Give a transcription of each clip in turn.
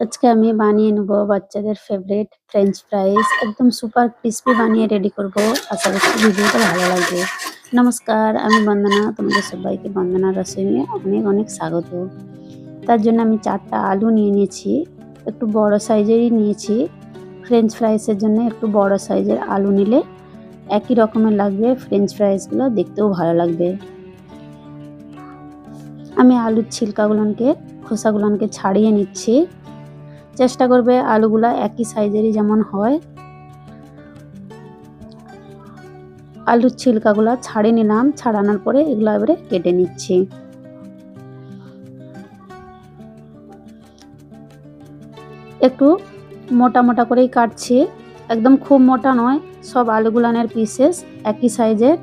আজকে আমি বানিয়ে নেব বাচ্চাদের ফেভারিট ফ্রেঞ্চ ফ্রাইজ। একদম সুপার ক্রিস্পি বানিয়ে রেডি করব। আশা করছি ভিডিওটা ভালো লাগবে। নমস্কার, আমি বন্দনা। তোমাদের সবাইকে বন্দনা রসইয়ে অনেক অনেক স্বাগত। তার জন্য আমি 4টা আলু নিয়ে নিয়েছি, একটু বড় সাইজেরই নিয়েছি। ফ্রেঞ্চ ফ্রাইসের জন্য একটু বড় সাইজের আলু নিলে একই রকমের লাগবে, ফ্রেঞ্চ ফ্রাইসগুলো দেখতেও ভালো লাগবে। আমি আলুর ছিলকাগুলোকে খোসাগুলোকে ছাড়িয়ে নিচ্ছি। চেষ্টা করবে আলুগুলা একই সাইজেরই যেমন হয়। আলুর ছিলকাগুলা ছাড়িয়ে নিলাম। ছাড়ানোর পরে এগুলো এবারে কেটে নিচ্ছি। একটু মোটা মোটা করেই কাটছি, একদম খুব মোটা নয়। সব আলুগুলানের পিসেস একই সাইজের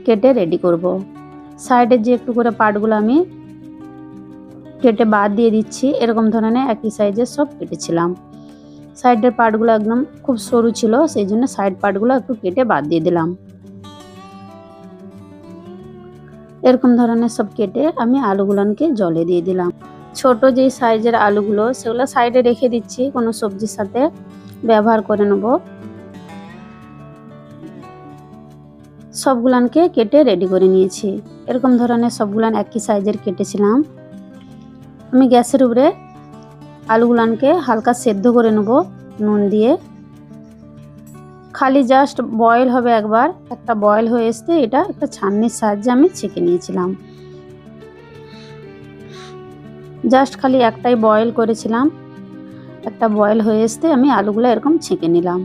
কেটে রেডি করব। সাইডের যে একটু করে পার্টগুলো আমি কেটে বাদ দিয়ে দিচ্ছি। এরকম ধরনের একই সাইজের সব কেটেছিলাম। সাইডের পার্টগুলো একদম খুব সরু ছিল, সেই জন্য সাইড পার্টগুলো একটু কেটে বাদ দিয়ে দিলাম। এরকম ধরনের সব কেটে আমি আলুগুলোকে জলে দিয়ে দিলাম। ছোট যে সাইজের আলুগুলো সেগুলো সাইডে রেখে দিচ্ছি, কোনো সবজির সাথে ব্যবহার করে নেব। সবগুলানকে কেটে রেডি করে নিয়েছি। এরকম ধরনের সবগুলান একই সাইজের কেটেছিলাম। আমি গ্যাসের উপরে আলুগুলানকে হালকা সেদ্ধ করে নেব নুন দিয়ে। খালি জাস্ট বয়েল হবে একবার। একটা বয়েল হয়ে আসতে এটা একটা ছাঁকনির সাহায্যে আমি ছেঁকে নিয়েছিলাম। জাস্ট খালি একটাই বয়েল করেছিলাম। একটা বয়েল হয়ে আসতে আমি আলুগুলো এরকম ছেঁকে নিলাম।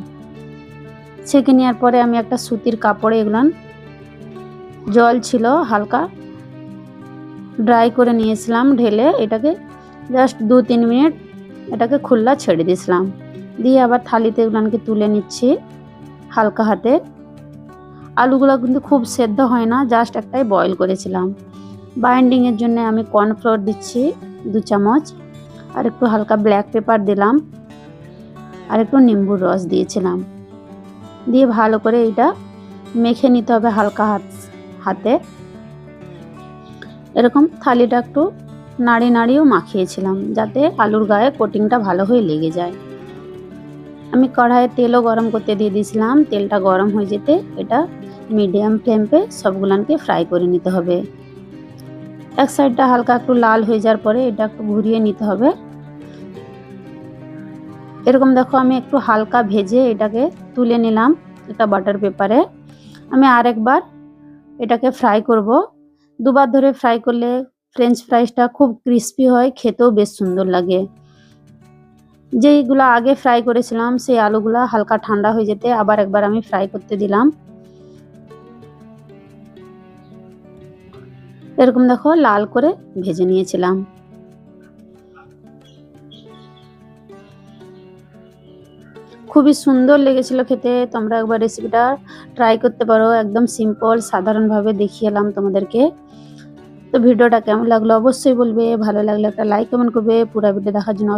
ছেঁকে নেওয়ার পরে আমি একটা সুতির কাপড়ে এগুলান জল ছিল হালকা ড্রাই করে নিয়েছিলাম। ঢেলে এটাকে জাস্ট 2-3 মিনিট এটাকে খোলা ছেড়ে দিয়েছিলাম। দিয়ে আবার থালিতে এগুলানকে তুলে নিচ্ছি হালকা হাতে। আলুগুলো কিন্তু খুব সেদ্ধ হয় না, জাস্ট একটাই বয়েল করেছিলাম। বাইন্ডিংয়ের জন্য আমি কর্নফ্লোর দিচ্ছি 2 চামচ, আর একটু হালকা ব্ল্যাক পেপার দিলাম, আর একটু নিম্বুর রস দিয়েছিলাম। দিয়ে ভালো করে এটা মেখে নিতে হবে হালকা হাতে। এরকম থালিটা একটু নাড়িয়েও মাখিয়েছিলাম যাতে আলুর গায়ে কোটিংটা ভালো হয়ে লেগে যায়। আমি কড়াইয়ে তেলও গরম করতে দিয়ে দিয়েছিলাম। তেলটা গরম হয়ে যেতে এটা মিডিয়াম ফ্লেমে সবগুলানকে ফ্রাই করে নিতে হবে। এক সাইডটা হালকা একটু লাল হয়ে যাওয়ার পরে এটা একটু ঘুরিয়ে নিতে হবে। এরকম দেখো আমি একটু হালকা ভেজে এটাকে তুলে নিলাম একটা বাটার পেপারে। আমি আরেকবার এটাকে ফ্রাই করব। দুবার ধরে ফ্রাই করলে ফ্রেঞ্চ ফ্রাইসটা খুব ক্রিস্পি হয়, খেতেও বেশ সুন্দর লাগে। যেইগুলো আগে ফ্রাই করেছিলাম সেই আলুগুলা হালকা ঠান্ডা হয়ে যেতে আবার একবার আমি ফ্রাই করতে দিলাম। এরকম দেখো লাল করে ভেজে নিয়েছিলাম। খুবই সুন্দর লেগেছিল খেতে। তোমরা একবার রেসিপিটা ট্রাই করতে পারো। একদম সিম্পল সাধারণভাবে দেখিয়ে এলাম তোমাদেরকে। তো ভিডিওটা কেমন লাগলো অবশ্যই বলবে। ভালো লাগলে একটা লাইক কমেন্ট করবে। পুরো ভিডিও দেখার জন্য